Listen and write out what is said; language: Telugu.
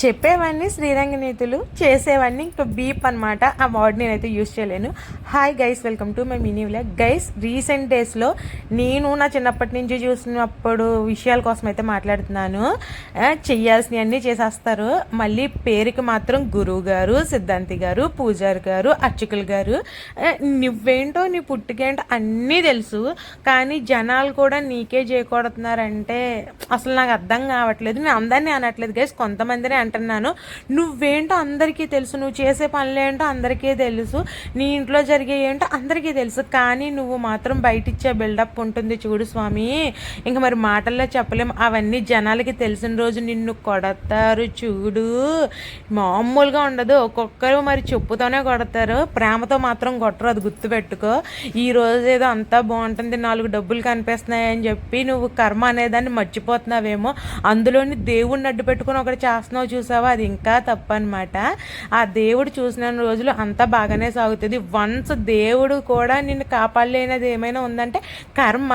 చెప్పేవన్నీ శ్రీరంగ నీతులు, చేసేవన్నీ ఇంకా బీప్ అనమాట. ఆ వర్డ్ నేనైతే యూజ్ చేయలేను. Hi guys, welcome to my mini vlog. Guys, recent డేస్లో నేను నా చిన్నప్పటి నుంచి చూసినప్పుడు విషయాల కోసం అయితే మాట్లాడుతున్నాను. చెయ్యాల్సినవన్నీ చేసేస్తారు. మళ్ళీ పేరుకి మాత్రం గురువు గారు, సిద్ధాంతి గారు, పూజారి గారు, అర్చకులు గారు, నువ్వేంటో నీ పుట్టుకేంటో అన్నీ తెలుసు, కానీ జనాలు కూడా నీకే చేయకూడుతున్నారంటే అసలు నాకు అర్థం కావట్లేదు. నేను అందరినీ అనట్లేదు గైస్, కొంతమందిని అంటున్నాను. నువ్వేంటో అందరికీ తెలుసు, నువ్వు చేసే పనులేంటో అందరికీ తెలుసు, నీ ఇంట్లో జరిగే ఏంటో అందరికీ తెలుసు, కానీ నువ్వు మాత్రం బయట ఇచ్చే బిల్డప్ ఉంటుంది చూడు స్వామి, ఇంకా మరి మాటల్లో చెప్పలేము. అవన్నీ జనాలకి తెలిసిన రోజు నిన్ను కొడతారు చూడు, మామూలుగా ఉండదు. ఒక్కొక్కరు మరి చెప్పుతోనే కొడతారు, ప్రేమతో మాత్రం కొట్టరు, అది గుర్తుపెట్టుకో. ఈ రోజు ఏదో అంతా బాగుంటుంది, 4 డబ్బులు కనిపిస్తున్నాయని చెప్పి నువ్వు కర్మ అనేదాన్ని మర్చిపోతున్నావేమో. అందులోని దేవుడిని అడ్డు పెట్టుకుని ఒకటి చేస్తున్నావు చూసావా, అది ఇంకా తప్పు అనమాట. ఆ దేవుడు చూసిన రోజులు అంతా బాగానే సాగుతుంది. వన్స్ దేవుడు కూడా నిన్ను కాపాడలేనిది ఏమైనా ఉందంటే కర్మ.